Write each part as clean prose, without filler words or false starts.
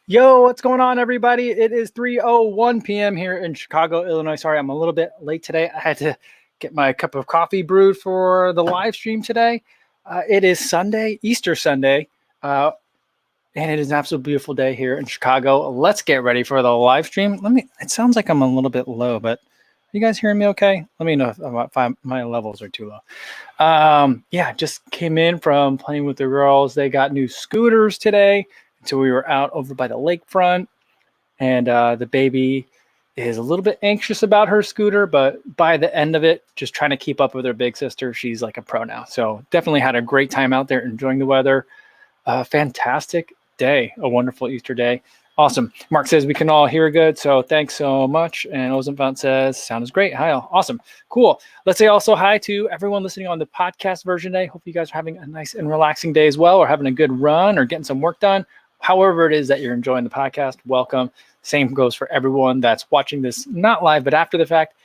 Yo, what's going on, everybody? It is 3:01 p.m. here in Chicago, Illinois. Sorry, I'm a little bit late today. I had to get my cup of coffee brewed for the live stream today. It is Sunday, Easter Sunday, and it is an absolute beautiful day here in Chicago. Let's get ready for the live stream. It sounds like I'm a little bit low, but are you guys hearing me okay? Let me know if my levels are too low. Yeah, just came in from playing with the girls. They got new scooters today. So we were out over by the lakefront, and the baby is a little bit anxious about her scooter, but by the end of it, just trying to keep up with her big sister. She's like a pro now. So definitely had a great time out there enjoying the weather. Fantastic day, a wonderful Easter day. Awesome. Mark says we can all hear good, so thanks so much. And Ozenfant says, sound is great. Hi, all. Awesome. Cool. Let's say also hi to everyone listening on the podcast version today. Hope you guys are having a nice and relaxing day as well, or having a good run, or getting some work done. However it is that you're enjoying the podcast, welcome. Same goes for everyone that's watching this, not live, but after the fact.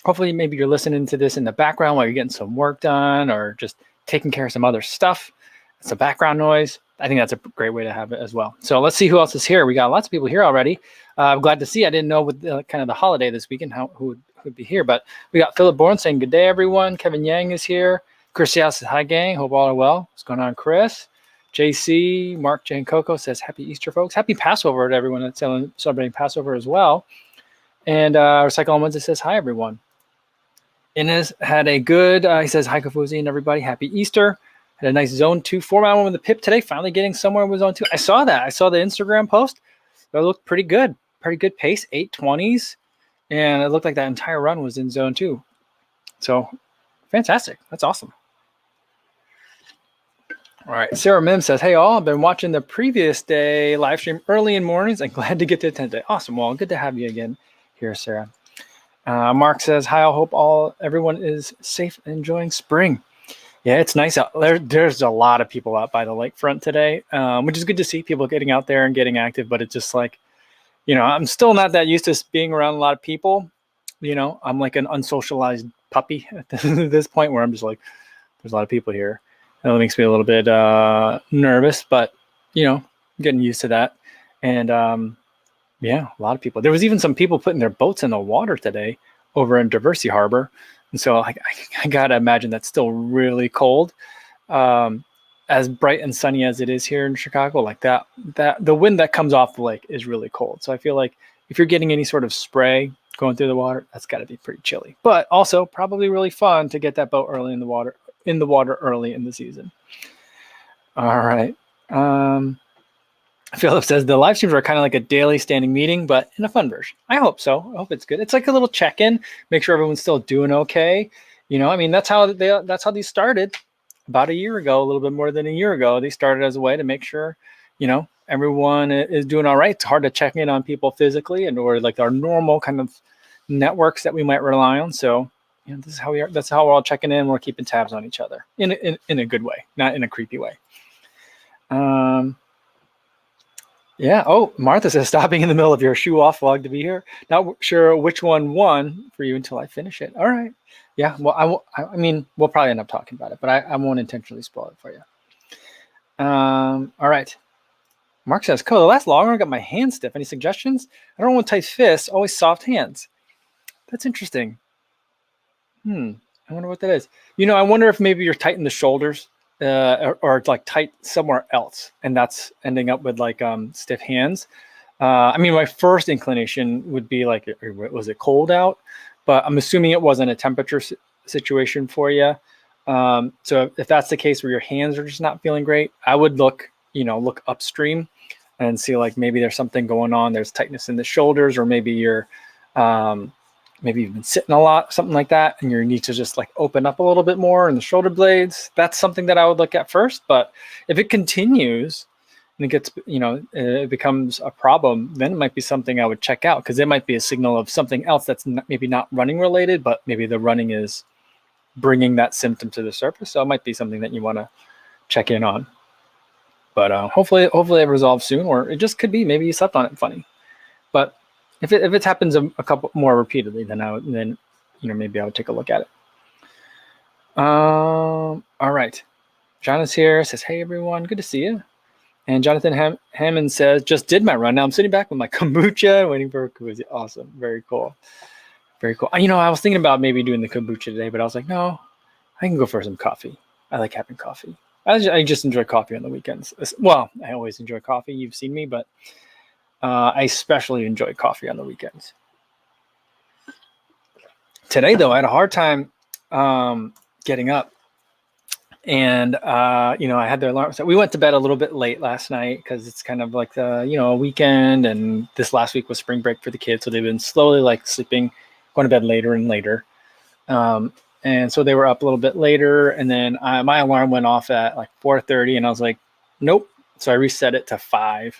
Hopefully, maybe you're listening to this in the background while you're getting some work done or just taking care of some other stuff. Some background noise. I think that's a great way to have it as well. So let's see who else is here. We got lots of people here already. I'm glad to see. I didn't know with kind of the holiday this weekend who would be here, but we got Philip Bourne saying good day, everyone. Kevin Yang is here. Chris Yao says hi, gang. Hope all are well. What's going on, Chris? JC, Mark, Jane Coco says happy Easter, folks. Happy Passover to everyone that's celebrating Passover as well. And Recycle on Wednesday says hi, everyone. Inez had a good, he says hi, Kofuzi and everybody. Happy Easter. Had a nice zone 2 4-mile with the PIP today. Finally getting somewhere with zone 2. I saw that. I saw the Instagram post. It looked pretty good. Pretty good pace, 8:20s. And it looked like that entire run was in zone 2. So fantastic. That's awesome. All right, Sarah Mims says, hey all, I've been watching the previous day live stream early in mornings. I'm glad to get to attend today. Awesome. Well, good to have you again here, Sarah. Mark says, hi, I hope everyone is safe and enjoying spring. Yeah, it's nice out there. There's a lot of people out by the lakefront today, which is good to see people getting out there and getting active. But it's just like, I'm still not that used to being around a lot of people. I'm like an unsocialized puppy at this point where I'm just like, there's a lot of people here. That makes me a little bit nervous, but getting used to that. And yeah, a lot of people. There was even some people putting their boats in the water today over in Diversey Harbor, and so I gotta imagine that's still really cold. As bright and sunny as it is here in Chicago, like that the wind that comes off the lake is really cold. So I feel like if you're getting any sort of spray going through the water, that's got to be pretty chilly. But also probably really fun to get that boat early in the water early in the season. All right. Philip says the live streams are kind of like a daily standing meeting, but in a fun version. I hope so. I hope it's good. It's like a little check-in, make sure everyone's still doing okay. That's how these started about a year ago, a little bit more than a year ago. They started as a way to make sure, everyone is doing all right. It's hard to check in on people physically or like our normal kind of networks that we might rely on. So this is how we are. That's how we're all checking in. We're keeping tabs on each other in a good way, not in a creepy way. Yeah. Oh, Martha says stopping in the middle of your shoe off vlog to be here. Not sure which one won for you until I finish it. All right. Yeah. Well, I mean, we'll probably end up talking about it, but I won't intentionally spoil it for you. All right. Mark says, cool. The last longer I got my hands stiff. Any suggestions? I don't want tight fists, always soft hands. That's interesting. I wonder what that is. I wonder if maybe you're tight in the shoulders or like tight somewhere else, and that's ending up with like stiff hands. I mean, my first inclination would be like, was it cold out? But I'm assuming it wasn't a temperature situation for you. So if that's the case where your hands are just not feeling great, I would look upstream and see like maybe there's something going on. There's tightness in the shoulders, or maybe you're maybe you've been sitting a lot, something like that, and you need to just like open up a little bit more in the shoulder blades. That's something that I would look at first. But if it continues and it gets, it becomes a problem, then it might be something I would check out, because it might be a signal of something else that's maybe not running related, but maybe the running is bringing that symptom to the surface. So it might be something that you want to check in on. But hopefully it resolves soon, or it just could be maybe you slept on it funny. But if it happens a couple more repeatedly, then maybe I would take a look at it. All right. John is here, says, hey everyone, good to see you. And Jonathan Hammond says, just did my run. Now I'm sitting back with my kombucha waiting for Kofuzi. Awesome. Very cool. Very cool. You know, I was thinking about maybe doing the kombucha today, but I was like, no, I can go for some coffee. I like having coffee. I just enjoy coffee on the weekends. Well, I always enjoy coffee. You've seen me, but I especially enjoy coffee on the weekends. Today, though, I had a hard time getting up. And, you know, I had the alarm. So we went to bed a little bit late last night because it's kind of like the, you know, a weekend. And this last week was spring break for the kids. So they've been slowly like sleeping, going to bed later and later. And so they were up a little bit later. And then my alarm went off at like 4:30. And I was like, nope. So I reset it to 5. So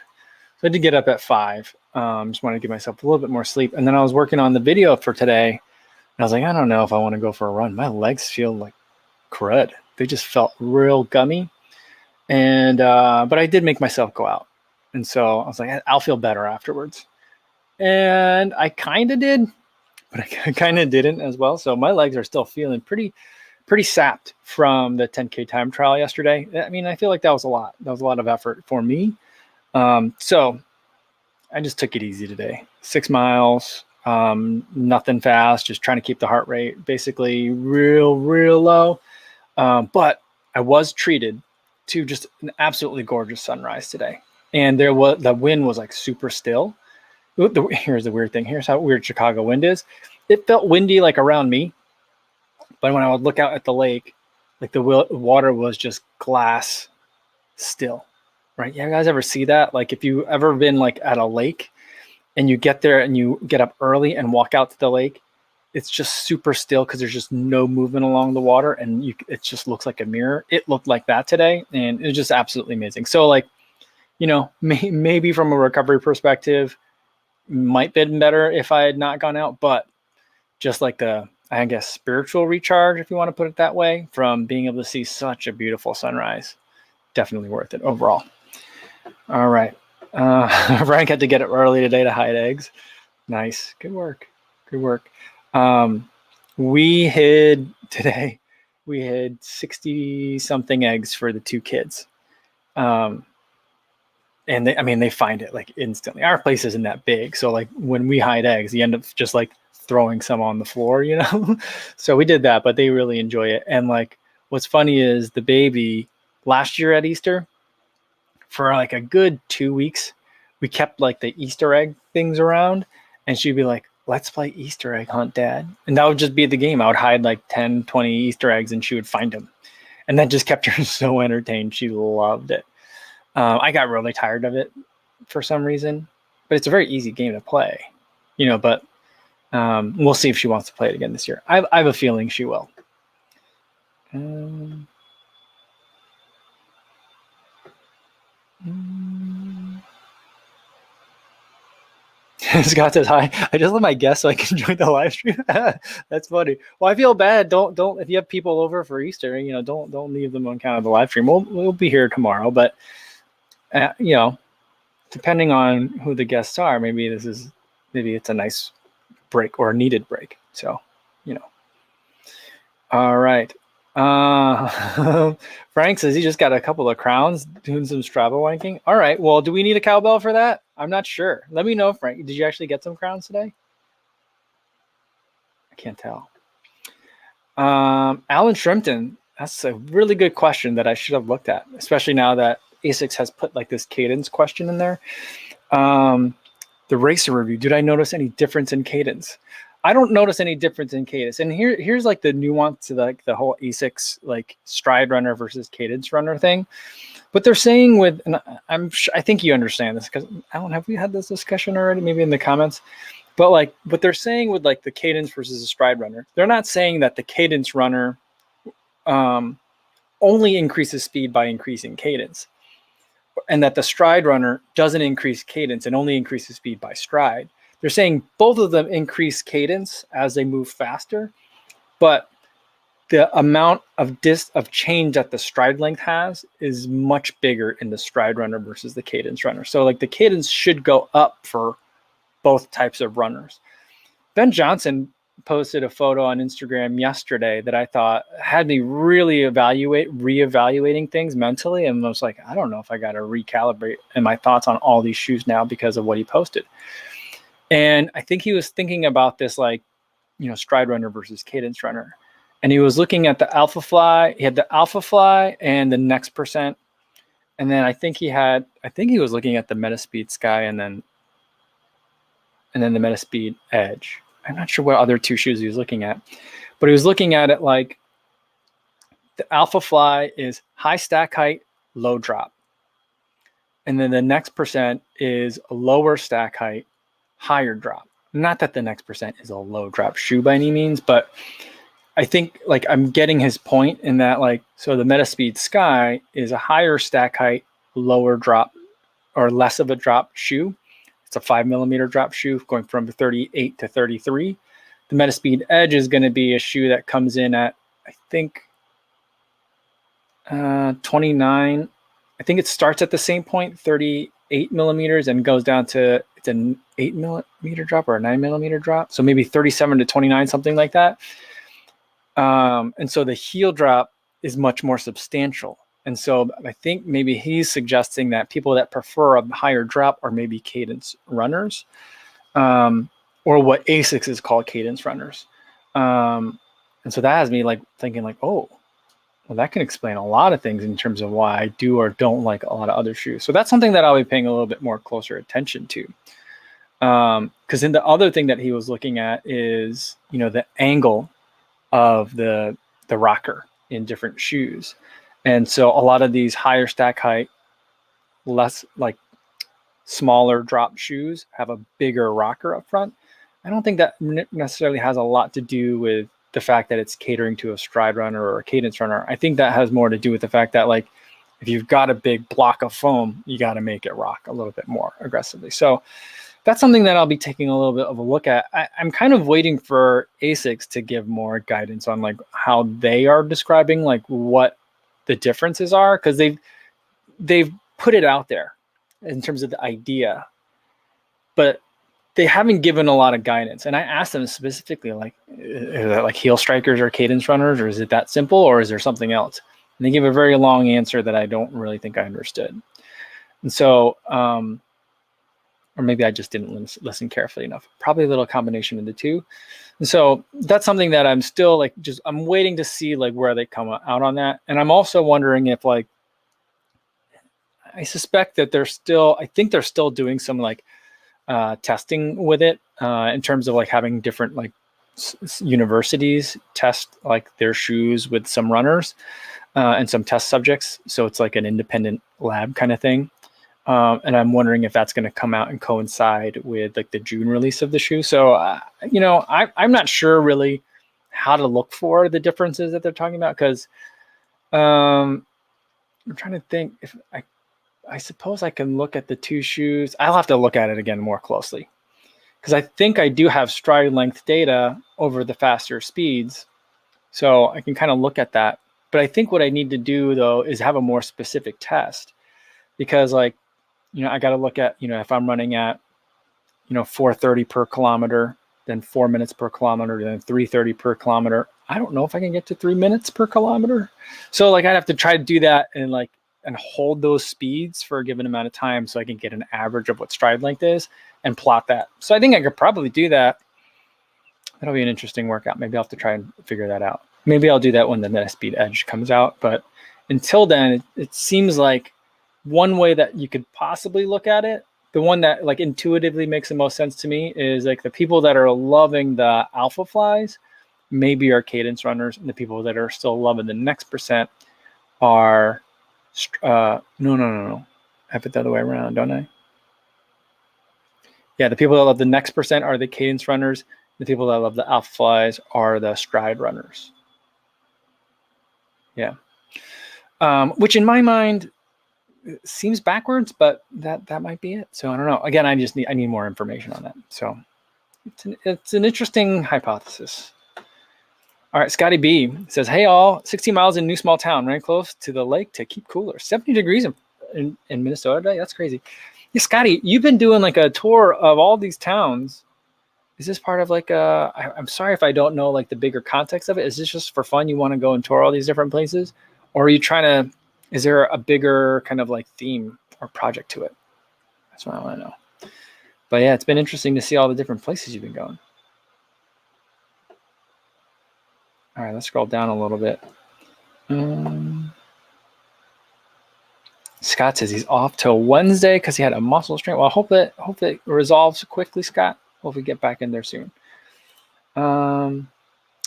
I had to get up at 5. Just wanted to give myself a little bit more sleep. And then I was working on the video for today. And I was like, I don't know if I want to go for a run. My legs feel like crud. They just felt real gummy. And, but I did make myself go out. And so I was like, I'll feel better afterwards. And I kind of did, but I kind of didn't as well. So my legs are still feeling pretty sapped from the 10K time trial yesterday. I mean, I feel like that was a lot. That was a lot of effort for me. So I just took it easy today. 6 miles, nothing fast, just trying to keep the heart rate basically real low. But I was treated to just an absolutely gorgeous sunrise today. And the wind was like super still. Here's the weird thing. Here's how weird Chicago wind is. It felt windy like around me. But when I would look out at the lake, like the water was just glass still, right? You guys ever see that? Like if you ever been like at a lake and you get there and you get up early and walk out to the lake, it's just super still because there's just no movement along the water and it just looks like a mirror. It looked like that today and it was just absolutely amazing. So like, you know, maybe from a recovery perspective, might been better if I had not gone out, but just like the, I guess, spiritual recharge, if you want to put it that way, from being able to see such a beautiful sunrise, definitely worth it overall. All right. Frank had to get up early today to hide eggs. Nice. Good work. Good work. We hid 60 something eggs for the 2 kids. And they find it like instantly. Our place isn't that big. So like when we hide eggs, you end up just like throwing some on the floor, you know? So we did that, but they really enjoy it. And like, what's funny is the baby last year at Easter for like a good 2 weeks, we kept like the Easter egg things around and she'd be like, let's play Easter egg hunt, Dad. And that would just be the game. I would hide like 10, 20 Easter eggs and she would find them. And that just kept her so entertained. She loved it. I got really tired of it for some reason, but it's a very easy game to play, you know, but we'll see if she wants to play it again this year. I have a feeling she will. Scott says hi. I just let my guests so I can join the live stream. That's funny. Well, I feel bad. Don't if you have people over for Easter, you know, don't leave them on account of the live stream. We'll be here tomorrow, but you know, depending on who the guests are, maybe it's a nice break or a needed break. So, you know. All right. Frank says he just got a couple of crowns doing some Strava wanking. All right. Well, do we need a cowbell for that? I'm not sure. Let me know, Frank. Did you actually get some crowns today? I can't tell. Alan Shrimpton, that's a really good question that I should have looked at, especially now that ASICS has put like this cadence question in there. The racer review, did I notice any difference in cadence? I don't notice any difference in cadence. And here's like the nuance to like the whole ASICS like stride runner versus cadence runner thing. But they're saying with, and I think you understand this because Alan, have we had this discussion already? Maybe in the comments. But like what they're saying with like the cadence versus the stride runner, they're not saying that the cadence runner only increases speed by increasing cadence, and that the stride runner doesn't increase cadence and only increases speed by stride. They're saying both of them increase cadence as they move faster, but the amount of change that the stride length has is much bigger in the stride runner versus the cadence runner. So like the cadence should go up for both types of runners. Ben Johnson posted a photo on Instagram yesterday that I thought had me really reevaluating things mentally, and I was like, I don't know if I got to recalibrate in my thoughts on all these shoes now because of what he posted. And I think he was thinking about this, like, stride runner versus cadence runner. And he was looking at the Alpha Fly. He had the Alpha Fly and the Next Percent. And then I think he was looking at the Metaspeed Sky and then the Metaspeed Edge. I'm not sure what other two shoes he was looking at, but he was looking at it like the Alpha Fly is high stack height, low drop. And then the Next Percent is a lower stack height, higher drop. Not that the Next Percent is a low drop shoe by any means, but I think like I'm getting his point in that, like, so the Metaspeed Sky is a higher stack height, lower drop, or less of a drop shoe. It's a 5mm drop shoe going from 38 to 33. The Metaspeed Edge is going to be a shoe that comes in at, I think, 29. I think it starts at the same point, 38mm, and goes down to, it's an 8mm drop or a 9mm drop. So maybe 37 to 29, something like that. And so the heel drop is much more substantial. And so I think maybe he's suggesting that people that prefer a higher drop are maybe cadence runners, or what ASICS is called cadence runners. And so that has me like thinking like, oh, well, that can explain a lot of things in terms of why I do or don't like a lot of other shoes. So that's something that I'll be paying a little bit more closer attention to. Because then the other thing that he was looking at is, the angle of the rocker in different shoes. And so a lot of these higher stack height, less like smaller drop shoes have a bigger rocker up front. I don't think that necessarily has a lot to do with the fact that it's catering to a stride runner or a cadence runner. I think that has more to do with the fact that, like, if you've got a big block of foam, you got to make it rock a little bit more aggressively. So that's something that I'll be taking a little bit of a look at. I'm kind of waiting for ASICS to give more guidance on like how they are describing like what the differences are, because they've put it out there in terms of the idea, but they haven't given a lot of guidance. And I asked them specifically, like, is that like heel strikers or cadence runners, or is it that simple, or is there something else? And they gave a very long answer that I don't really think I understood. And so, or maybe I just didn't listen carefully enough. Probably a little combination of the two. And so that's something that I'm still like, I'm waiting to see like where they come out on that. And I'm also wondering if, like, I suspect that I think they're still doing some like testing with it in terms of like having different like universities test like their shoes with some runners and some test subjects. So it's like an independent lab kind of thing. And I'm wondering if that's going to come out and coincide with like the June release of the shoe. So, I'm not sure really how to look for the differences that they're talking about, because I'm trying to think if I suppose I can look at the two shoes. I'll have to look at it again more closely, because I think I do have stride length data over the faster speeds. So I can kind of look at that. But I think what I need to do though is have a more specific test, because like, I got to look at, if I'm running at, 4:30 per kilometer, then 4 minutes per kilometer, then 3:30 per kilometer. I don't know if I can get to 3 minutes per kilometer. So like, I'd have to try to do that and hold those speeds for a given amount of time so I can get an average of what stride length is and plot that. So I think I could probably do that. That'll be an interesting workout. Maybe I'll have to try and figure that out. Maybe I'll do that when the Metaspeed Edge comes out. But until then, it seems like one way that you could possibly look at it, the one that like intuitively makes the most sense to me, is like the people that are loving the Alpha Flies maybe are cadence runners, and the people that are still loving the Next Percent are no. I have it the other way around, don't I? Yeah, the people that love the Next Percent are the cadence runners. The people that love the Alpha Flies are the stride runners. Yeah. Which in my mind seems backwards, but that might be it. So I don't know. Again, I need more information on that. So it's an interesting hypothesis. All right, Scotty B says, hey all, 16 miles in new small town, ran close to the lake to keep cooler. 70 degrees in Minnesota today. That's crazy. Yeah, Scotty, you've been doing like a tour of all these towns. is this part of like I'm sorry if I don't know like the bigger context of it. Is this just for fun? You want to go and tour all these different places, or are you trying to? Is there a bigger kind of like theme or project to it? That's what I want to know. But yeah, it's been interesting to see all the different places you've been going. All right, let's scroll down a little bit. Scott says he's off till Wednesday because he had a muscle strain. Well, I hope that resolves quickly, Scott. Hope we get back in there soon.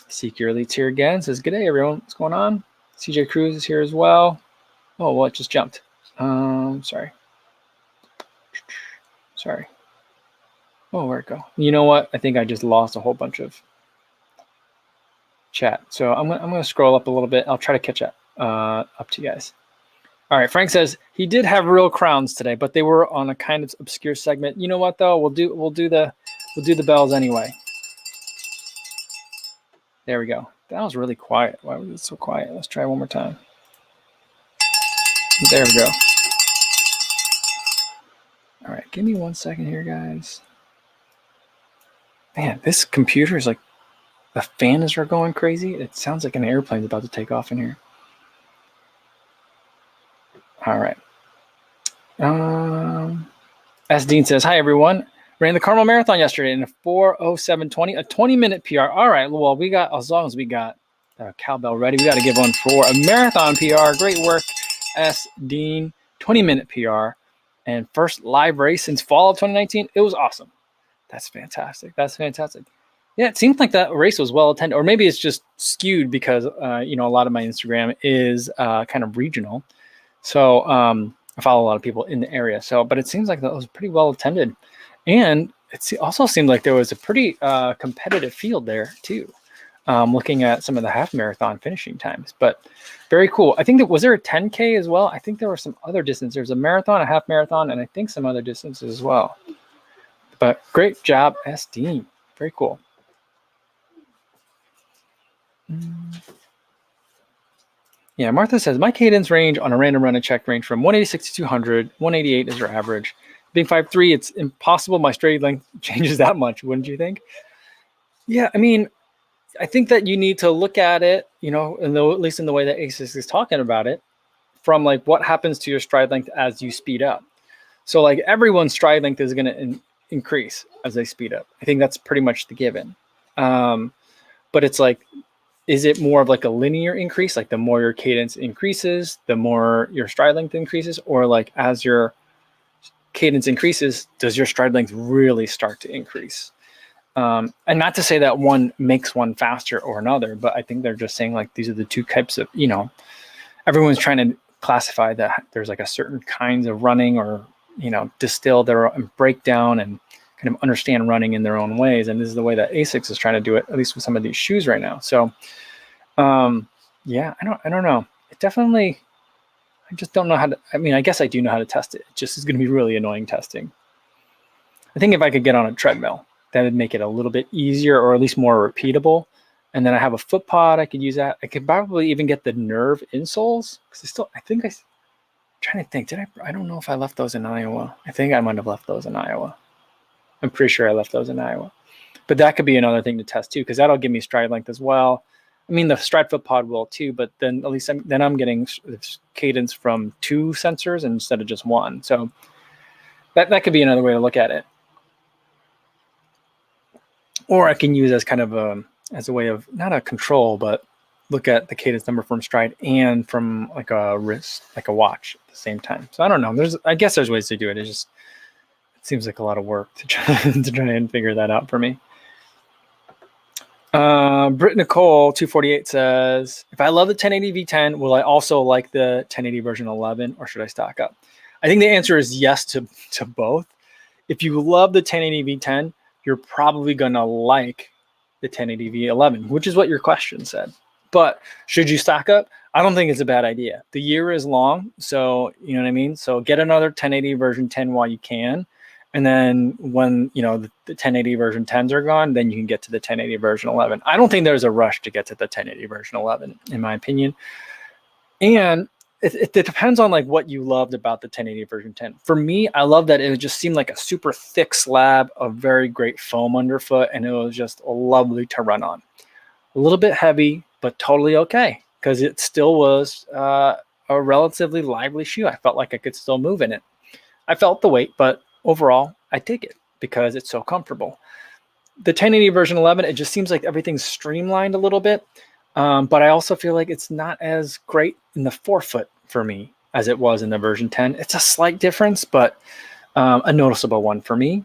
Seek Your Elites here again. Says, good day, everyone. What's going on? CJ Cruz is here as well. Oh, well, it just jumped. Sorry. Oh, where'd it go? You know what? I think I just lost a whole bunch of chat. So I'm gonna scroll up a little bit. I'll try to catch up to you guys. All right, Frank says he did have real crowns today, but they were on a kind of obscure segment. You know what though? We'll do the bells anyway. There we go. That was really quiet. Why was it so quiet? Let's try one more time. There we go. All right, give me 1 second here, guys. Man, this computer is like, the fan is going crazy. It sounds like an airplane's about to take off in here. All right. S. Dean says, hi, everyone. Ran the Carmel Marathon yesterday in a 4:07:20, a 20-minute PR. All right, well, we got, as long as we got cowbell ready, we got to give one for a marathon PR. Great work, S. Dean. 20-minute PR and first live race since fall of 2019. It was awesome. That's fantastic. Yeah, it seemed like that race was well attended, or maybe it's just skewed because a lot of my Instagram is kind of regional. So I follow a lot of people in the area. So, but it seems like that was pretty well attended. And it also seemed like there was a pretty competitive field there too, looking at some of the half marathon finishing times. But very cool. I think was there a 10K as well? I think there were some other distances. There's a marathon, a half marathon, and I think some other distances as well. But great job, SD. Very cool. Yeah, Martha says, my cadence range on a random run and check range from 186 to 200. 188 is your average. Being 5'3", it's impossible my straight length changes that much, wouldn't you think? Yeah, I mean, I think that you need to look at it, at least in the way that ASICS is talking about it, from like what happens to your stride length as you speed up. So like everyone's stride length is going to increase as they speed up. I think that's pretty much the given. But it's like, is it more of like a linear increase? Like the more your cadence increases, the more your stride length increases, or like as your cadence increases, does your stride length really start to increase? And not to say that one makes one faster or another, but I think they're just saying like these are the two types of, everyone's trying to classify that there's like a certain kinds of running or, distill their and break down and kind of understand running in their own ways. And this is the way that ASICS is trying to do it, at least with some of these shoes right now. So, yeah, I don't know. It definitely, I just don't know how to, I guess I do know how to test it. It just is going to be really annoying testing. I think if I could get on a treadmill, that would make it a little bit easier or at least more repeatable. And then I have a foot pod. I could use that. I could probably even get the Nerve insoles because I'm trying to think, I don't know if I left those in Iowa. I think I might have left those in Iowa. I'm pretty sure I left those in Iowa. But that could be another thing to test too, because that'll give me stride length as well. The stride foot pod will too, but then at least I'm getting cadence from 2 sensors instead of just 1. So that could be another way to look at it. Or I can use as kind of as a way of not a control, but look at the cadence number from stride and from like a wrist, like a watch at the same time. So I don't know. I guess there's ways to do it. It seems like a lot of work to try and figure that out for me. Britt Nicole 248 says, if I love the 1080 V10, will I also like the 1080 version 11, or should I stock up? I think the answer is yes to both. If you love the 1080 V10, you're probably going to like the 1080 V11, which is what your question said. But should you stock up? I don't think it's a bad idea. The year is long, so you know what I mean? So get another 1080 version 10 while you can. And then when, the 1080 version 10s are gone, then you can get to the 1080 version 11. I don't think there's a rush to get to the 1080 version 11, in my opinion. And it depends on like what you loved about the 1080 version 10. For me, I love that it just seemed like a super thick slab of very great foam underfoot, and it was just lovely to run on. A little bit heavy, but totally okay, because it still was a relatively lively shoe. I felt like I could still move in it. I felt the weight, but overall, I dig it because it's so comfortable. The 1080 version 11, it just seems like everything's streamlined a little bit. But I also feel like it's not as great in the forefoot for me as it was in the version 10. It's a slight difference, but a noticeable one for me.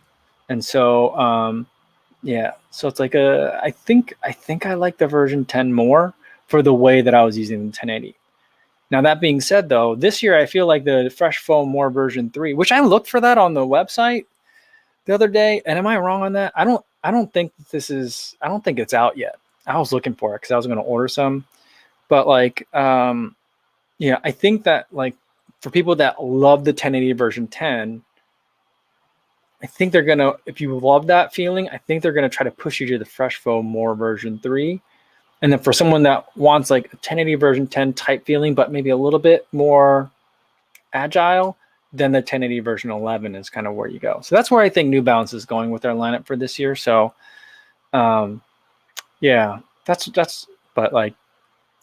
And so, yeah, so it's like I think I like the version 10 more for the way that I was using the 1080. Now, that being said, though, this year I feel like the Fresh Foam More version 3, which I looked for that on the website the other day, and am I wrong on that? I don't think I don't think it's out yet. I was looking for it because I was going to order some, but like, yeah, I think that like for people that love the 1080 version 10, I think they're gonna, if you love that feeling, I think they're gonna try to push you to the Fresh Foam More version 3. And then for someone that wants like a 1080 version 10 type feeling, but maybe a little bit more agile, then the 1080 version 11 is kind of where you go. So that's where I think New Balance is going with their lineup for this year. So, yeah, but like,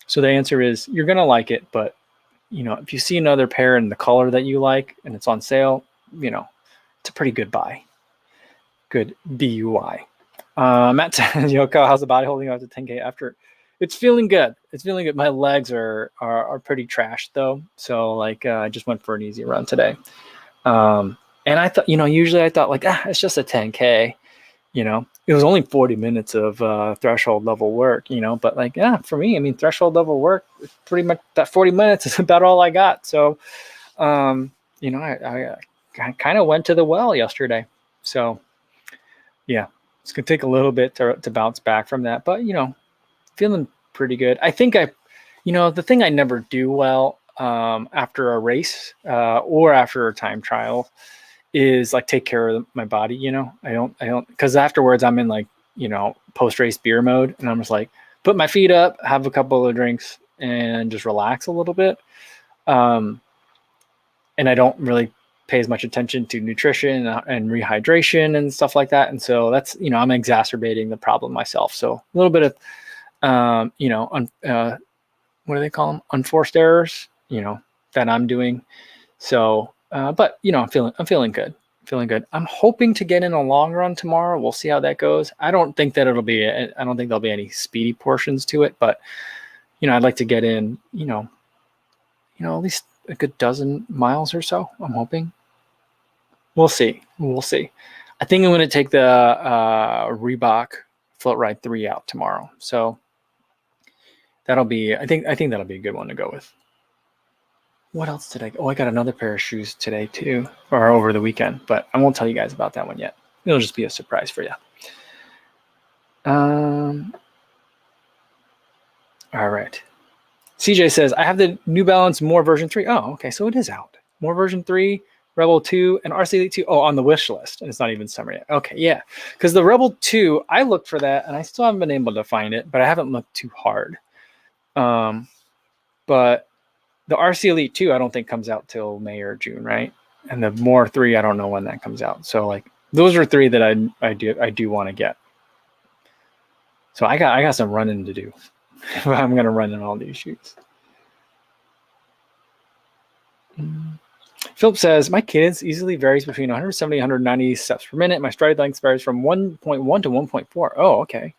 so the answer is you're gonna like it, but you know, if you see another pair in the color that you like and it's on sale, you know, it's a pretty good buy. Good BUI. Matt says, Yoko, how's the body holding up to 10K after? It's feeling good. It's feeling good. My legs are pretty trashed though. So like I just went for an easy run today. And I thought, you know, usually I thought like, it's just a 10K. You know, it was only 40 minutes of threshold level work, you know, but like, yeah, for me, I mean, threshold level work, pretty much that 40 minutes is about all I got. So, you know, I kind of went to the well yesterday. So, yeah, it's going to take a little bit to bounce back from that, but, you know, feeling pretty good. I think you know, the thing I never do well after a race or after a time trial is like take care of my body. You know, I don't, because afterwards I'm in like, you know, post race beer mode, and I'm just like put my feet up, have a couple of drinks, and just relax a little bit. And I don't really pay as much attention to nutrition and rehydration and stuff like that. And so that's, you know, I'm exacerbating the problem myself. So a little bit of, you know, what do they call them? Unforced errors, you know, that I'm doing. So, but you know, I'm feeling good. Feeling good. I'm hoping to get in a long run tomorrow. We'll see how that goes. I don't think there'll be any speedy portions to it, but you know, I'd like to get in, you know, at least a good dozen miles or so. I'm hoping. We'll see. I think I'm going to take the Reebok Float Ride 3 out tomorrow. So that'll be, I think that'll be a good one to go with. What else did I got another pair of shoes today too, or over the weekend, but I won't tell you guys about that one yet. It'll just be a surprise for you. All right. CJ says, I have the New Balance More version 3. Oh, okay. So it is out. More version 3, Rebel 2, and RC Elite 2. Oh, on the wish list. And it's not even summer yet. Okay, yeah. Because the Rebel 2, I looked for that and I still haven't been able to find it, but I haven't looked too hard. But the RC Elite 2, I don't think comes out till May or June, right? And the More 3, I don't know when that comes out. So like those are 3 that I do want to get. So I got some running to do. I'm gonna run in all these shoes. Philip says, my cadence easily varies between 170 and 190 steps per minute. My stride length varies from 1.1 to 1.4. Oh, okay.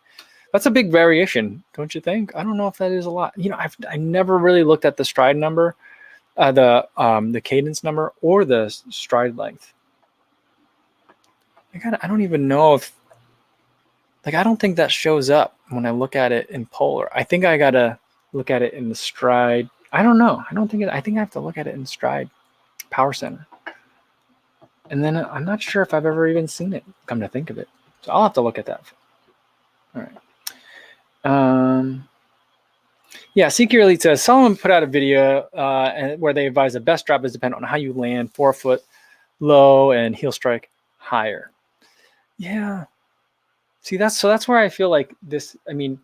That's a big variation, don't you think? I don't know if that is a lot. You know, I never really looked at the stride number, the cadence number, or the stride length. I don't even know if, like, I don't think that shows up when I look at it in Polar. I think I gotta look at it in the stride. I don't know. I think I have to look at it in stride Power Center. And then I'm not sure if I've ever even seen it, come to think of it. So I'll have to look at that. All right. Yeah, Secure Elite says, someone put out a video where they advise the best drop is dependent on how you land, forefoot low and heel strike higher. Yeah. See, that's where I feel like this, I mean,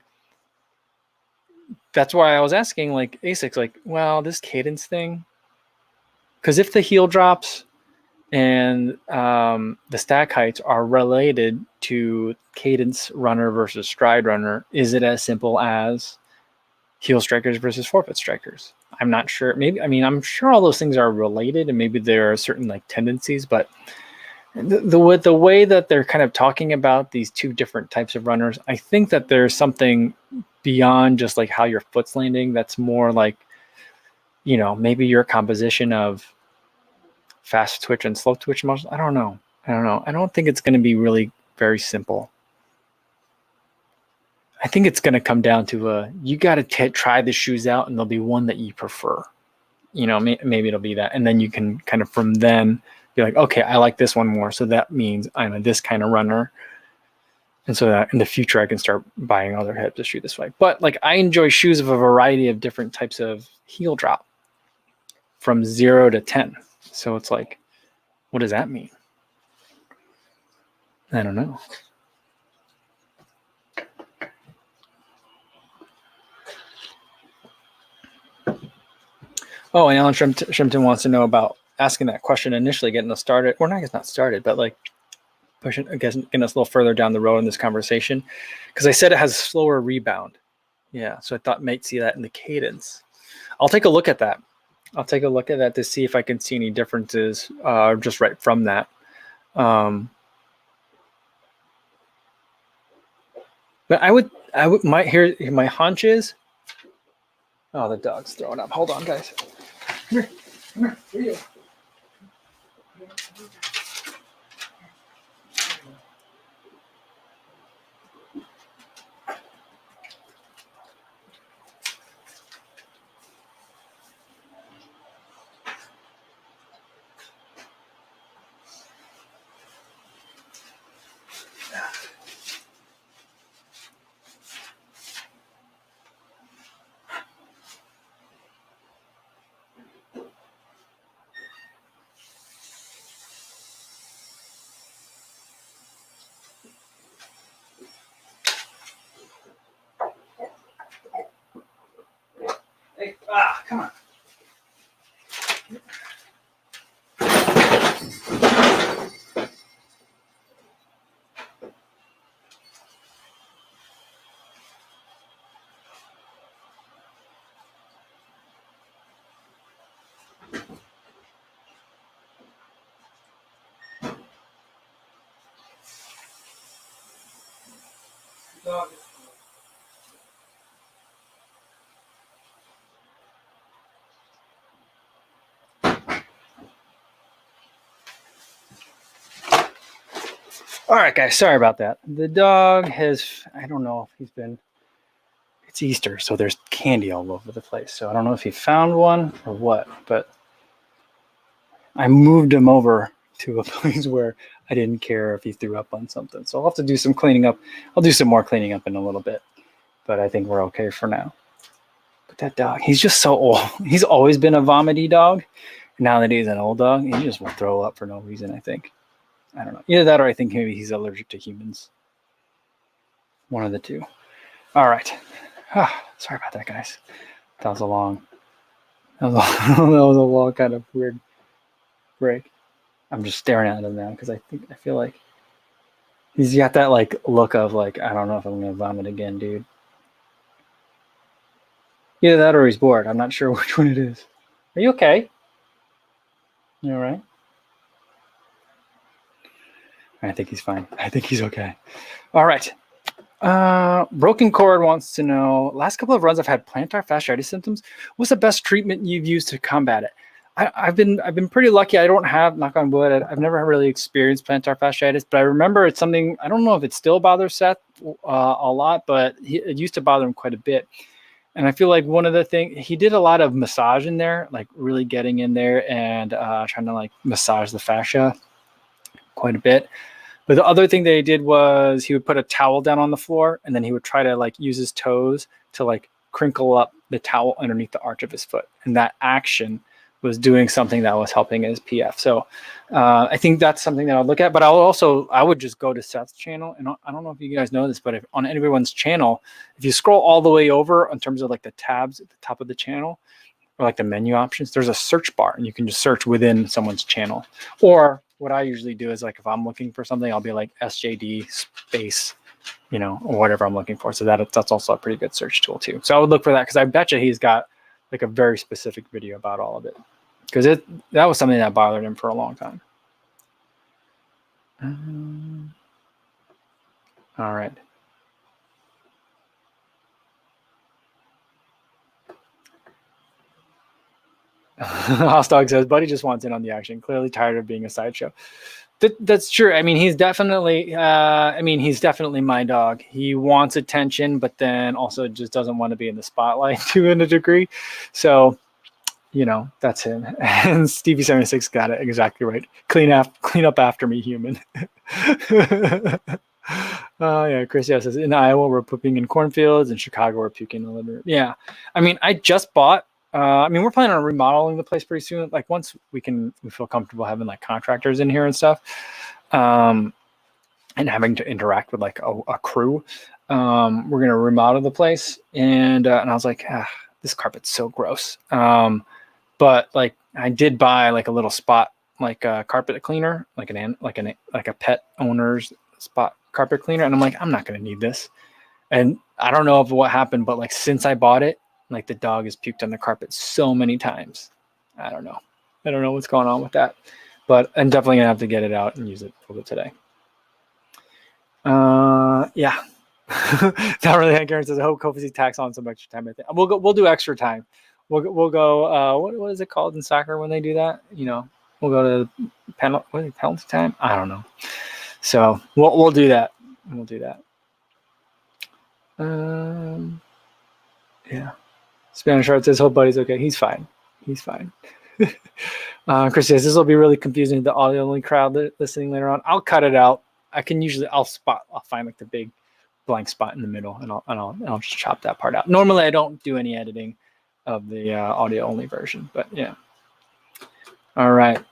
that's why I was asking like ASICs, like, well, this cadence thing, because if the heel drops and the stack heights are related to cadence runner versus stride runner, is it as simple as heel strikers versus forefoot strikers? I'm not sure. Maybe, I mean, I'm sure all those things are related, and maybe there are certain like tendencies, but the way that they're kind of talking about these two different types of runners, I think that there's something beyond just like how your foot's landing. That's more like, you know, maybe your composition of fast twitch and slow twitch motion. I don't know. I don't think it's going to be really very simple. I think it's going to come down to you got to try the shoes out, and there'll be one that you prefer. You know, maybe it'll be that, and then you can kind of from then be like, okay, I like this one more, so that means I'm a this kind of runner, and so that in the future I can start buying other types of shoe this way. But like, I enjoy shoes of a variety of different types of heel drop, from 0 to 10. So it's like, what does that mean? I don't know. Oh, and Alan Shrimpton wants to know about asking that question initially, getting us started, or I guess not started, but like pushing, I guess, getting us a little further down the road in this conversation, because I said it has a slower rebound. Yeah, so I thought might see that in the cadence. I'll take a look at that. I'll take a look at that to see if I can see any differences just right from that. But I would might hear my hunch is. Oh, the dog's throwing up. Hold on, guys. Come here. Where are you? Hey, come on. Dog. All right, guys, sorry about that. The dog has, I don't know if he's been, it's Easter, so there's candy all over the place. So I don't know if he found one or what, but I moved him over to a place where I didn't care if he threw up on something. So I'll have to do some cleaning up. I'll do some more cleaning up in a little bit, but I think we're okay for now. But that dog, he's just so old. He's always been a vomity dog. Now that he's an old dog, he just will throw up for no reason, I think. I don't know. Either that or I think maybe he's allergic to humans. One of the two. All right. Sorry about that, guys. That was a long kind of weird break. I'm just staring at him now because I feel like he's got that like look of like, I don't know if I'm gonna vomit again, dude. Either that or he's bored. I'm not sure which one it is. Are you okay? You all right? I think he's fine. I think he's okay. All right. Broken Cord wants to know, last couple of runs I've had plantar fasciitis symptoms. What's the best treatment you've used to combat it? I've been pretty lucky. I don't have, knock on wood, I've never really experienced plantar fasciitis, but I remember it's something, I don't know if it still bothers Seth a lot, but it used to bother him quite a bit. And I feel like one of the things, he did a lot of massage in there, like really getting in there and trying to like massage the fascia quite a bit. But the other thing that he did was he would put a towel down on the floor, and then he would try to like use his toes to like crinkle up the towel underneath the arch of his foot. And that action was doing something that was helping his PF. So I think that's something that I'll look at. But I would just go to Seth's channel, and I don't know if you guys know this, but if on everyone's channel, if you scroll all the way over in terms of like the tabs at the top of the channel, or like the menu options, there's a search bar, and you can just search within someone's channel. Or what I usually do is, like, if I'm looking for something, I'll be like SJD space, or whatever I'm looking for. So that's also a pretty good search tool too. So I would look for that, because I bet you he's got like a very specific video about all of it, because that was something that bothered him for a long time. All right. Hostdog says, Buddy just wants in on the action. Clearly tired of being a sideshow. That's true. I mean, he's definitely my dog. He wants attention, but then also just doesn't want to be in the spotlight to a degree. So, that's him. And Stevie76 got it exactly right. Clean up after me, human. Yeah, Chris says, in Iowa we're pooping in cornfields, in Chicago we're puking in the living room. Yeah, I mean, I just bought. We're planning on remodeling the place pretty soon. Like, once we feel comfortable having like contractors in here and stuff, and having to interact with like a crew. We're gonna remodel the place, and I was like, this carpet's so gross. But like, I did buy like a little spot, like a carpet cleaner, like a pet owner's spot carpet cleaner, and I'm like, I'm not gonna need this. And I don't know what happened, but like, since I bought it, like, the dog has puked on the carpet so many times. I don't know what's going on with that, but I'm definitely gonna have to get it out and use it a little bit today. Yeah. Not really. Karen says, I hope Kofuzi tacks on some extra time. I think we'll do extra time. We'll go. What is it called in soccer when they do that? We'll go to penalty time. I don't know. So we'll do that. We'll do that. Yeah. Spanish Art says, hope Buddy's okay. He's fine. Chris says, this will be really confusing to the audio only crowd listening later on. I'll cut it out. I'll find like the big blank spot in the middle, and I'll just chop that part out. Normally I don't do any editing of the audio only version, but yeah. All right.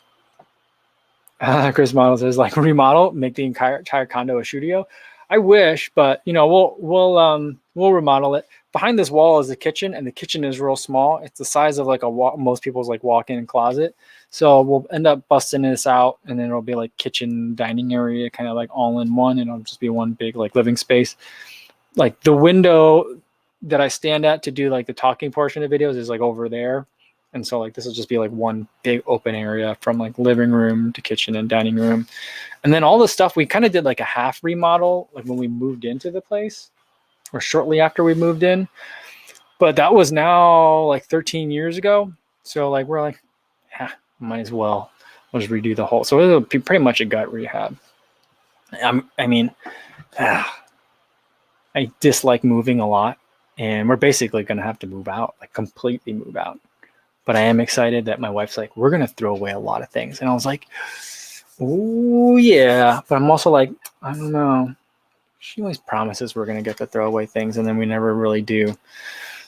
Chris Model says, like, remodel, make the entire condo a studio. I wish, but we'll remodel it. Behind this wall is the kitchen, and the kitchen is real small. It's the size of like most people's like walk-in closet. So we'll end up busting this out, and then it'll be like kitchen, dining area, kind of like all in one, and it'll just be one big like living space. Like, the window that I stand at to do like the talking portion of videos is like over there. And so like, this will just be like one big open area from like living room to kitchen and dining room. And then all the stuff, we kind of did like a half remodel, like when we moved into the place, or shortly after we moved in. But that was now like 13 years ago. So like, we're like, might as well. We'll just redo the whole. So it'll be pretty much a gut rehab. I dislike moving a lot, and we're basically going to have to move out, like completely move out. But I am excited that my wife's like, we're going to throw away a lot of things. And I was like, oh yeah. But I'm also like, I don't know. She always promises we're going to get to throw away things, and then we never really do.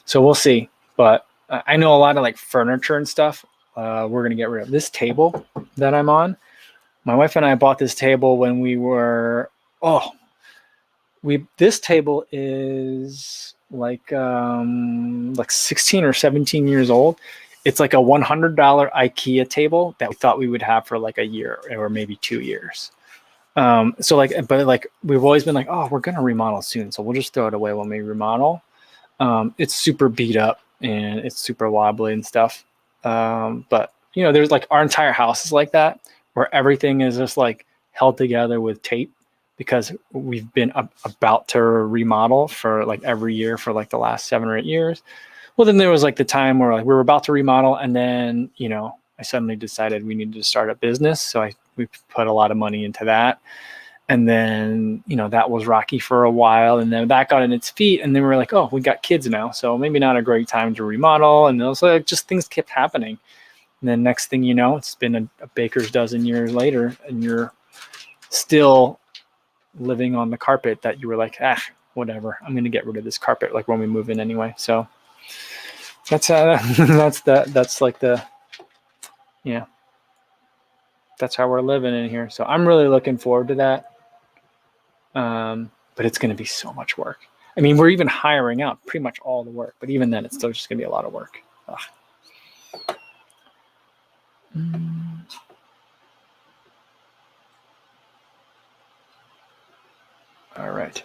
So we'll see. But I know a lot of like furniture and stuff. We're going to get rid of this table that I'm on. My wife and I bought this table when we were, this table is like 16 or 17 years old. It's like a $100 IKEA table that we thought we would have for like a year or maybe 2 years. So like, but like, we've always been like, we're going to remodel soon, so we'll just throw it away when we remodel. It's super beat up and it's super wobbly and stuff. But there's like, our entire house is like that, where everything is just like held together with tape, because we've been about to remodel for like every year for like the last 7 or 8 years. Well, then there was like the time where like we were about to remodel, and then, I suddenly decided we needed to start a business. So we put a lot of money into that. And then, that was rocky for a while, and then that got in its feet. And then we were like, we got kids now, so maybe not a great time to remodel. And also just things kept happening. And then next thing you know, it's been a baker's dozen years later, and you're still living on the carpet that you were like, whatever, I'm going to get rid of this carpet, like when we move in anyway. So that's like the Yeah, that's how we're living in here. So I'm really looking forward to that. But it's going to be so much work. I mean, we're even hiring out pretty much all the work, but even then, it's still just going to be a lot of work. All right.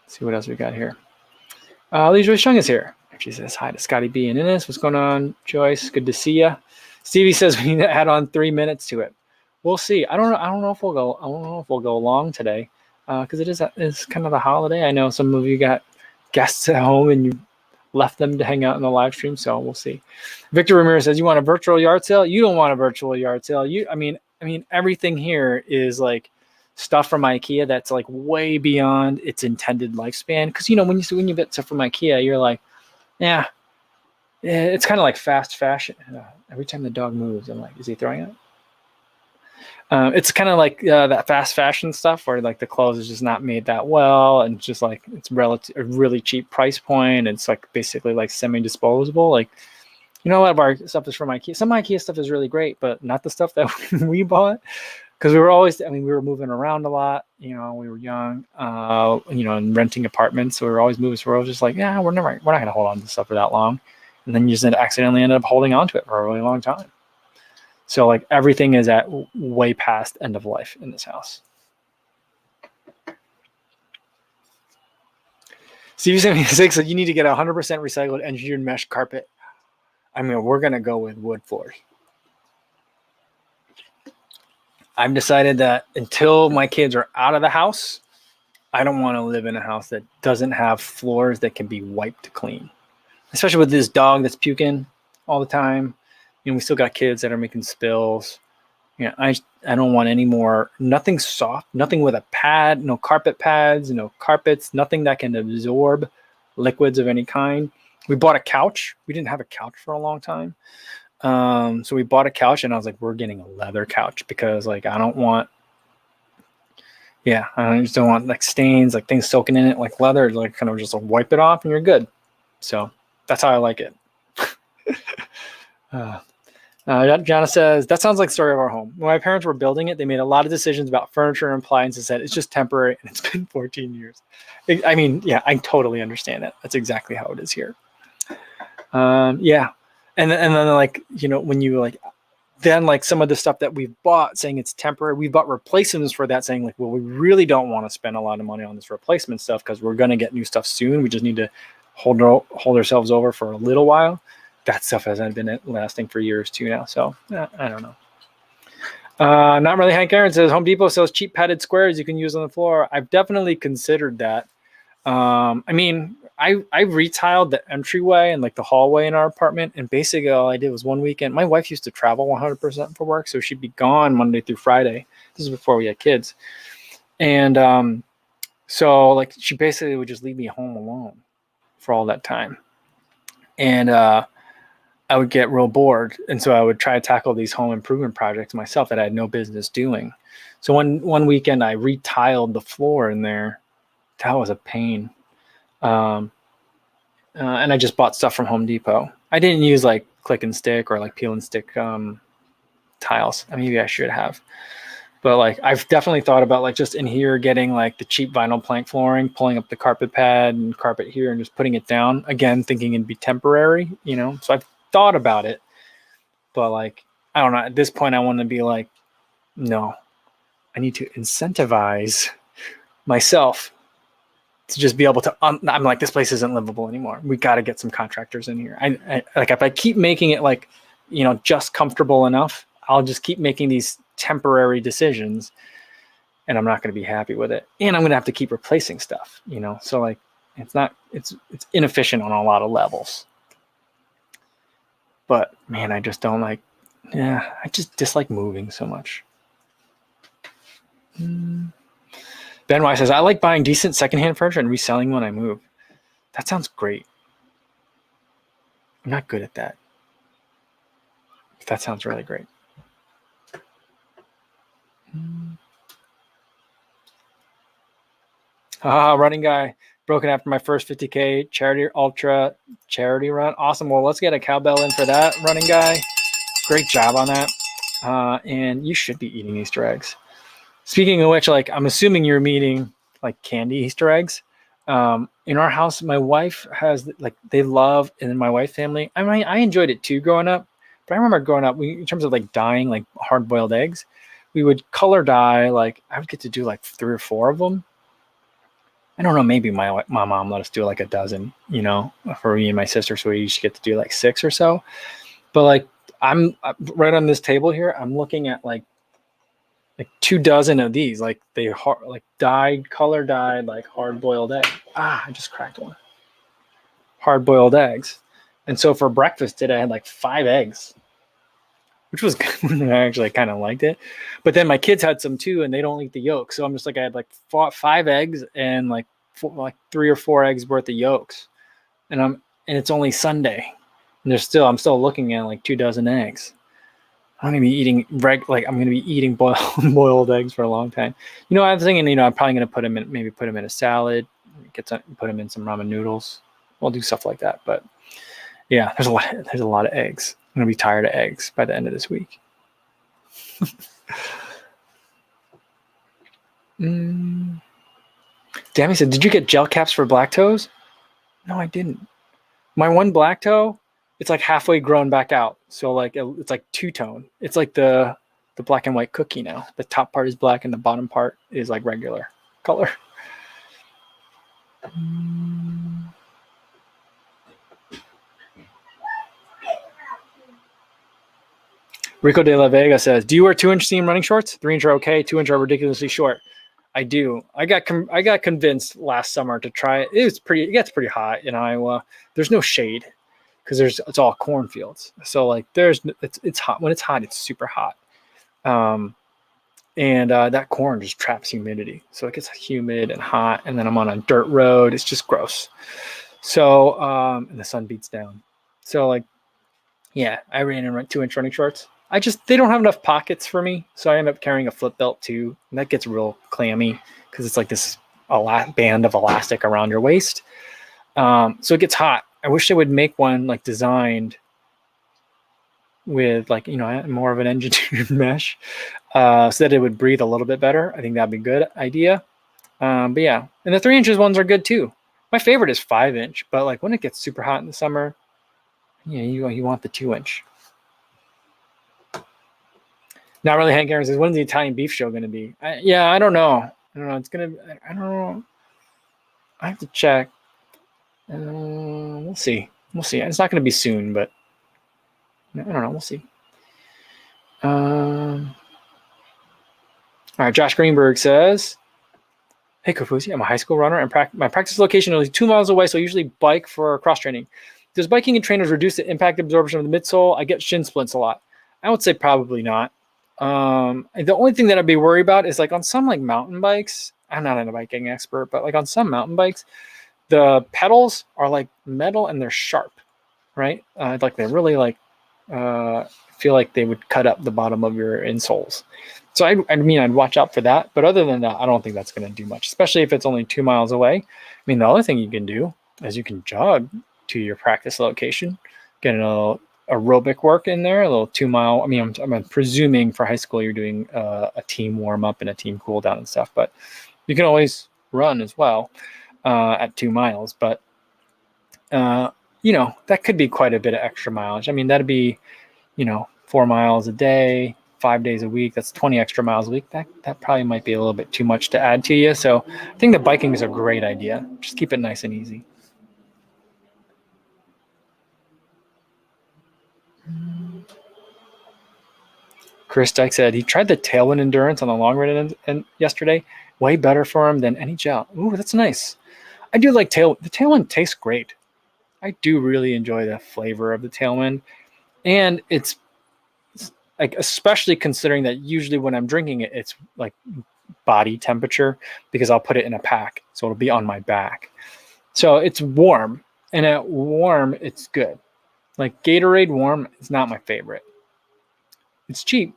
Let's see what else we got here. Lee Joyce Chung is here. She says hi to Scotty B and Innes. What's going on, Joyce? Good to see you. Stevie says we need to add on 3 minutes to it. We'll see. I don't know if we'll go. I don't know if we'll go long today, because it's kind of the holiday. I know some of you got guests at home and you left them to hang out in the live stream, so we'll see. Victor Ramirez says, "You want a virtual yard sale? You don't want a virtual yard sale. I mean, everything here is like stuff from IKEA that's like way beyond its intended lifespan. Because when you get stuff from IKEA, you're like, yeah, it's kind of like fast fashion. Every time the dog moves, I'm like, is he throwing up? It's kind of like that fast fashion stuff where like the clothes is just not made that well, and just like it's a really cheap price point. It's like basically like semi-disposable. Like, a lot of our stuff is from IKEA. Some IKEA stuff is really great, but not the stuff that we bought, because we were moving around a lot. We were young, and renting apartments, so we were always moving. So we're always just like, yeah, we're not going to hold on to stuff for that long, and then you just accidentally end up holding on to it for a really long time. So like everything is at way past end of life in this house. CV76 said you need to get 100% recycled engineered mesh carpet. We're going to go with wood floors. I've decided that until my kids are out of the house, I don't want to live in a house that doesn't have floors that can be wiped clean. Especially with this dog that's puking all the time. We still got kids that are making spills. I don't want any more, nothing soft, nothing with a pad, no carpet pads, no carpets, nothing that can absorb liquids of any kind. We bought a couch. We didn't have a couch for a long time. So we bought a couch, and I was like, we're getting a leather couch, because like, I just don't want like stains, like things soaking in it, like leather, like kind of just like wipe it off and you're good. So that's how I like it. Jana says, that sounds like the story of our home. When my parents were building it, they made a lot of decisions about furniture and appliances that it's just temporary, and it's been 14 years. I totally understand it. That's exactly how it is here. And then like, when you like, then like some of the stuff that we've bought saying it's temporary, we bought replacements for that, saying like, well, we really don't want to spend a lot of money on this replacement stuff because we're going to get new stuff soon. We just need to hold ourselves over for a little while. That stuff hasn't been lasting for years too now. So I don't know. Not really. Hank Aaron says Home Depot sells cheap padded squares you can use on the floor. I've definitely considered that. I retiled the entryway and like the hallway in our apartment, and basically all I did was one weekend. My wife used to travel 100% for work, so she'd be gone Monday through Friday. This is before we had kids, and so like she basically would just leave me home alone for all that time, and I would get real bored, and so I would try to tackle these home improvement projects myself that I had no business doing. So one weekend I retiled the floor in there. That was a pain. And I just bought stuff from Home Depot. I didn't use like click and stick or like peel and stick tiles. Maybe I should have. But like I've definitely thought about like just in here getting like the cheap vinyl plank flooring, pulling up the carpet pad and carpet here and just putting it down. Again, thinking it'd be temporary, So I've thought about it. But like, I don't know. At this point, I want to be like, no, I need to incentivize myself to just be able to, I'm like, this place isn't livable anymore. We got to get some contractors in here. I like, if I keep making it like, just comfortable enough, I'll just keep making these temporary decisions, and I'm not going to be happy with it. And I'm going to have to keep replacing stuff, So like, it's inefficient on a lot of levels. But man, I just don't like, I just dislike moving so much. Ben Y says, I like buying decent secondhand furniture and reselling when I move. That sounds great. I'm not good at that. But that sounds really great. Running guy, broken after my first 50K ultra charity run. Awesome. Well, let's get a cowbell in for that, running guy. Great job on that. And you should be eating Easter eggs. Speaking of which, like, I'm assuming you're eating like candy Easter eggs. In our house, my wife has, like, they love, and in my wife's family, I mean, I enjoyed it too growing up. But I remember growing up, in terms of like dyeing like hard boiled eggs, we would color dye. Like, I would get to do like 3 or 4 of them. I don't know, maybe my mom let us do like a dozen, for me and my sister. So we used to get to do like 6 or so. But like, I'm right on this table here. I'm looking at like 2 dozen of these, like color dyed, like hard boiled egg. I just cracked one. Hard boiled eggs. And so for breakfast today, I had like 5 eggs, which was good. I actually kind of liked it. But then my kids had some too, and they don't eat the yolk. So I'm just like, I had like 5 eggs and like 3 or 4 eggs worth of yolks. And it's only Sunday. And I'm still looking at like 2 dozen eggs. I'm gonna be eating boiled eggs for a long time. I was thinking, I'm probably gonna put them in a salad, put them in some ramen noodles. We'll do stuff like that. But yeah, there's a lot of eggs. I'm gonna be tired of eggs by the end of this week. Dammy said, "Did you get gel caps for black toes?" No, I didn't. My one black toe, it's like halfway grown back out. So like it's like two-tone. It's like the black and white cookie now. The top part is black and the bottom part is like regular color. Rico de la Vega says, "Do you wear 2-inch seam running shorts? 3-inch are okay. 2-inch are ridiculously short." I do. I got convinced last summer to try it. It gets pretty hot in Iowa. There's no shade because it's all cornfields. So like it's hot. When it's hot, it's super hot. And that corn just traps humidity. So it gets humid and hot, and then I'm on a dirt road. It's just gross. So and the sun beats down. So like, yeah, I ran in 2-inch running shorts. They don't have enough pockets for me, so I end up carrying a flip belt too, and that gets real clammy because it's like this band of elastic around your waist. So it gets hot. I wish they would make one like designed with like more of an engineered mesh, so that it would breathe a little bit better. I think that'd be a good idea. But yeah, and the 3-inch ones are good too. My favorite is 5-inch, but like when it gets super hot in the summer, you want the 2-inch. Not really. Hank Aaron says, "When's the Italian beef show going to be?" I don't know. It's gonna. I don't know. I have to check. We'll see. It's not going to be soon, but I don't know. We'll see. All right. Josh Greenberg says, "Hey Kofuzi, I'm a high school runner, and my practice location is only 2 miles away, so I usually bike for cross training. Does biking and trainers reduce the impact absorption of the midsole? I get shin splints a lot." I would say probably not. The only thing that I'd be worried about is like on some like mountain bikes. I'm not a biking expert, but like on some mountain bikes, the pedals are like metal and they're sharp, right? Like they really like feel like they would cut up the bottom of your insoles. So I'd watch out for that. But other than that, I don't think that's going to do much, especially if it's only 2 miles away. I mean, the other thing you can do is you can jog to your practice location, get a little aerobic work in there, a little 2 mile. I mean, I'm presuming for high school you're doing a team warm up and a team cool down and stuff, but you can always run as well at 2 miles. But that could be quite a bit of extra mileage. I mean, that'd be 4 miles a day, 5 days a week. That's 20 extra miles a week. That probably might be a little bit too much to add to you. So I think the biking is a great idea. Just keep it nice and easy. Chris Dyke said he tried the Tailwind Endurance on the long run and yesterday. Way better for him than any gel. Ooh, that's nice. I do like the Tailwind tastes great. I do really enjoy the flavor of the Tailwind. And it's like, especially considering that usually when I'm drinking it, it's like body temperature because I'll put it in a pack. So it'll be on my back. So it's warm. And at warm, it's good. Like Gatorade warm is not my favorite. It's cheap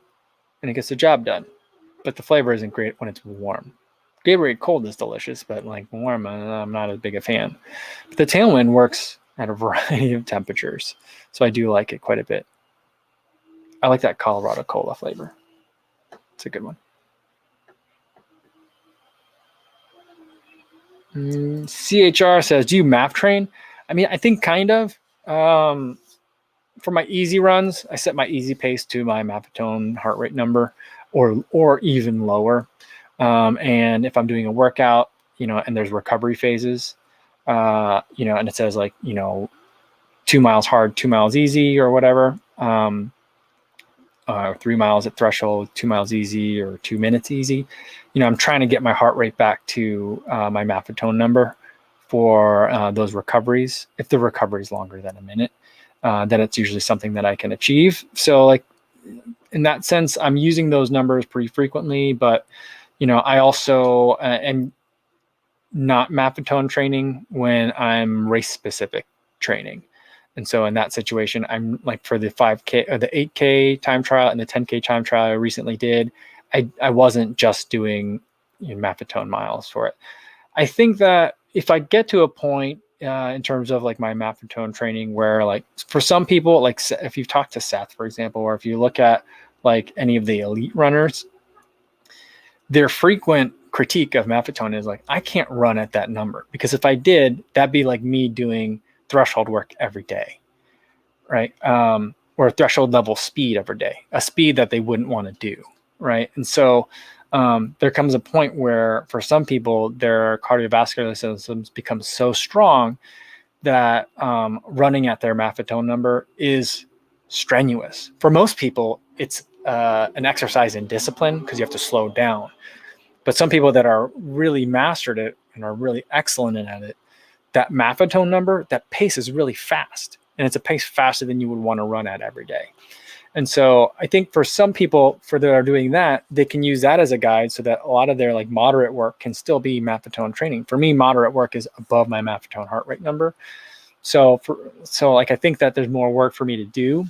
and it gets the job done. But the flavor isn't great when it's warm. Gatorade cold is delicious, but like warm, I'm not as big a fan. But the Tailwind works at a variety of temperatures. So I do like it quite a bit. I like that Colorado Cola flavor. It's a good one. CHR says, do you map train? I mean, I think kind of. For my easy runs, I set my easy pace to my Maffetone heart rate number or even lower. And if I'm doing a workout, and there's recovery phases, and it says like, 2 miles hard, 2 miles easy or whatever, 3 miles at threshold, 2 miles easy or 2 minutes easy. I'm trying to get my heart rate back to my Maffetone number for those recoveries. If the recovery is longer than a minute, then it's usually something that I can achieve. So like in that sense, I'm using those numbers pretty frequently, but I also am not Maffetone training when I'm race specific training. And so in that situation, I'm like for the 5K or the 8K time trial and the 10K time trial I recently did, I wasn't just doing Maffetone miles for it. I think that if I get to a point in terms of like my Maffetone training where like for some people, like if you've talked to Seth, for example, or if you look at like any of the elite runners, their frequent critique of Maffetone is like, I can't run at that number because if I did, that'd be like me doing threshold work every day, right? Or threshold level speed every day, a speed that they wouldn't want to do, right? And so there comes a point where for some people, their cardiovascular systems become so strong that running at their Maffetone number is strenuous. For most people, it's an exercise in discipline because you have to slow down. But some people that are really mastered it and are really excellent at it, that Maffetone number, that pace is really fast. And it's a pace faster than you would want to run at every day. And so I think for some people that are doing that, they can use that as a guide so that a lot of their like moderate work can still be Maffetone training. For me, moderate work is above my Maffetone heart rate number. So like I think that there's more work for me to do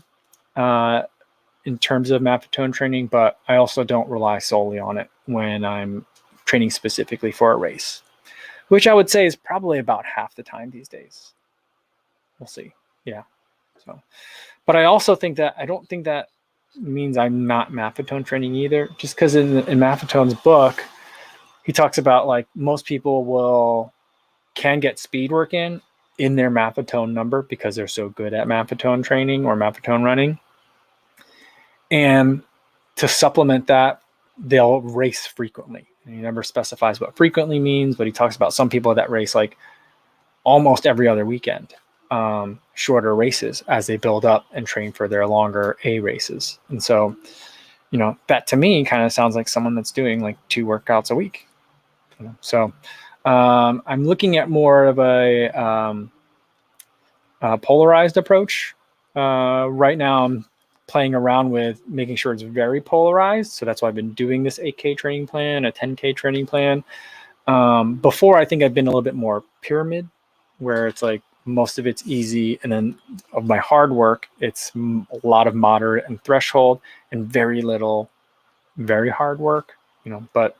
in terms of Maffetone training, but I also don't rely solely on it when I'm training specifically for a race, which I would say is probably about half the time these days. We'll see. Yeah. So, but I also think that I don't think that means I'm not Maffetone training either, just because in Maffetone's book, he talks about like most people can get speed work in their Maffetone number because they're so good at Maffetone training or Maffetone running. And to supplement that, they'll race frequently. And he never specifies what frequently means, but he talks about some people that race like almost every other weekend, shorter races as they build up and train for their longer A races. And so, that to me kind of sounds like someone that's doing like 2 workouts a week. So I'm looking at more of a polarized approach. Right now I'm playing around with making sure it's very polarized. So that's why I've been doing this 8K training plan, a 10K training plan. Before, I think I've been a little bit more pyramid, where it's like most of it's easy. And then of my hard work, it's a lot of moderate and threshold and very little, very hard work, but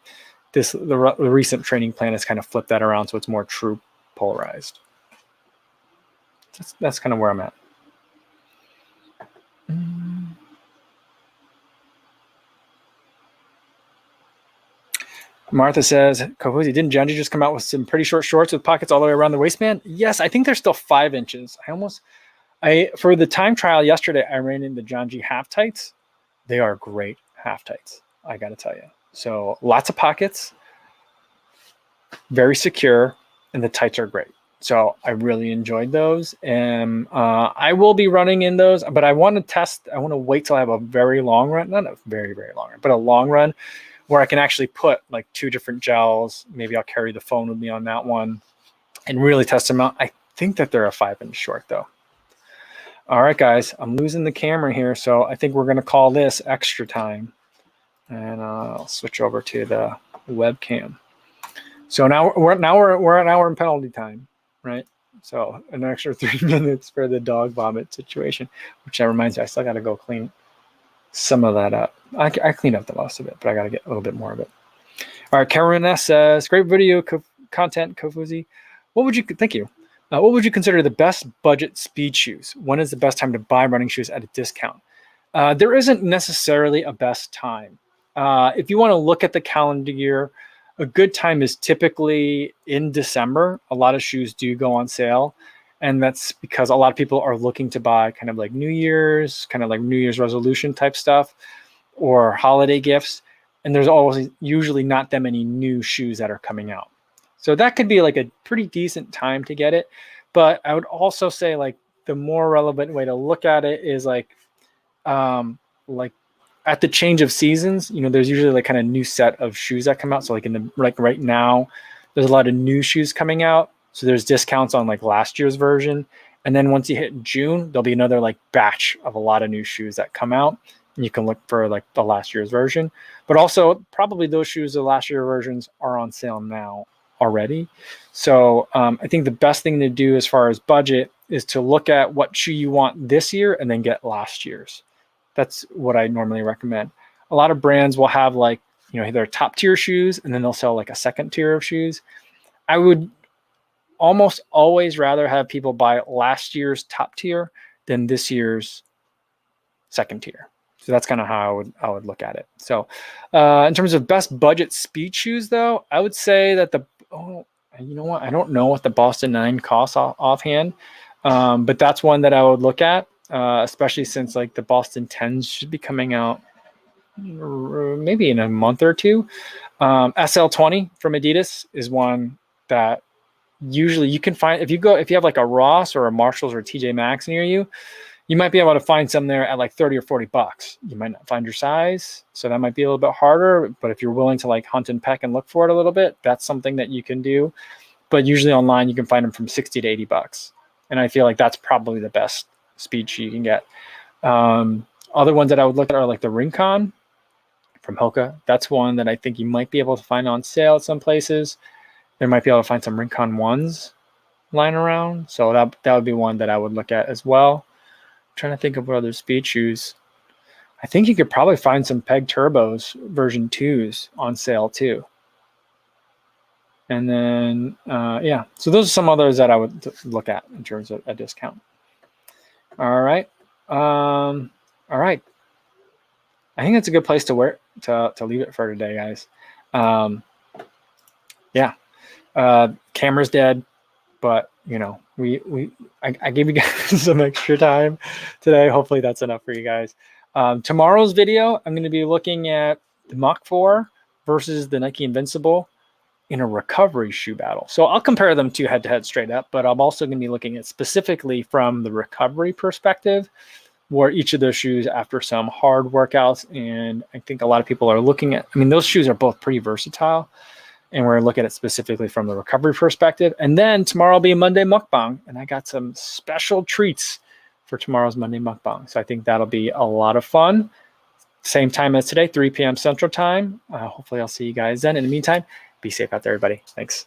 the recent training plan has kind of flipped that around. So it's more true polarized. That's kind of where I'm at. Martha says, Kofuzi, didn't Janji just come out with some pretty short shorts with pockets all the way around the waistband? Yes, I think they're still 5 inches. For the time trial yesterday, I ran in the Janji half tights. They are great half tights, I got to tell you. So lots of pockets, very secure, and the tights are great. So I really enjoyed those. And I will be running in those, but I want to wait till I have a very long run, not a very, very long run, but a long run where I can actually put like 2 different gels. Maybe I'll carry the phone with me on that one and really test them out. I think that they're a 5-inch short though. All right, guys, I'm losing the camera here. So I think we're going to call this extra time, and I'll switch over to the webcam. So now we're an hour in penalty time, right? So an extra 3 minutes for the dog vomit situation, which reminds me, I still got to go clean some of that up. I cleaned up the most of it, but I got to get a little bit more of it. All right, Karen S says, great video content, Kofuzi. Thank you. What would you consider the best budget speed shoes? When is the best time to buy running shoes at a discount? There isn't necessarily a best time. If you want to look at the calendar year, a good time is typically in December. A lot of shoes do go on sale, and that's because a lot of people are looking to buy kind of like New Year's, kind of like New Year's resolution type stuff, or holiday gifts. And there's always usually not that many new shoes that are coming out. So that could be like a pretty decent time to get it. But I would also say like the more relevant way to look at it is like at the change of seasons, you know, there's usually like kind of new set of shoes that come out. So like in the like right now, there's a lot of new shoes coming out. So there's discounts on like last year's version. And then once you hit June, there'll be another like batch of a lot of new shoes that come out. And you can look for like the last year's version. But also probably those shoes, the last year versions are on sale now already. So I think the best thing to do as far as budget is to look at what shoe you want this year and then get last year's. That's what I normally recommend. A lot of brands will have like, you know, their top tier shoes and then they'll sell like a second tier of shoes. I would almost always rather have people buy last year's top tier than this year's second tier. So that's kind of how I would look at it. So in terms of best budget speed shoes though, I would say that you know what? I don't know what the Boston 9 costs offhand, but that's one that I would look at. Especially since like the Boston 10s should be coming out maybe in a month or two. SL20 from Adidas is one that usually you can find if you have like a Ross or a Marshalls or a TJ Maxx near you, you might be able to find some there at like 30 or 40 bucks. You might not find your size, so that might be a little bit harder, but if you're willing to like hunt and peck and look for it a little bit, that's something that you can do. But usually online you can find them from 60 to 80 bucks. And I feel like that's probably the best speed shoe you can get. Other ones that I would look at are like the Rincon from Hoka. That's one that I think you might be able to find on sale at some places. There might be able to find some Rincon 1s lying around. So that would be one that I would look at as well. I'm trying to think of what other speed shoes. I think you could probably find some Peg Turbos version 2s on sale too. And then, yeah, so those are some others that I would look at in terms of a discount. All right. All right. I think that's a good place to leave it for today, guys. Yeah. Camera's dead, but you know, I gave you guys some extra time today. Hopefully that's enough for you guys. Tomorrow's video, I'm going to be looking at the Mach 4 versus the Nike Invincible in a recovery shoe battle. So I'll compare them to head-to-head straight up, but I'm also going to be looking at specifically from the recovery perspective, where each of those shoes after some hard workouts, and I think a lot of people are looking at, I mean, those shoes are both pretty versatile, and we're looking at it specifically from the recovery perspective. And then tomorrow will be a Monday mukbang, and I got some special treats for tomorrow's Monday mukbang. So I think that'll be a lot of fun. Same time as today, 3 p.m. Central Time. Hopefully I'll see you guys then. In the meantime, be safe out there, everybody. Thanks.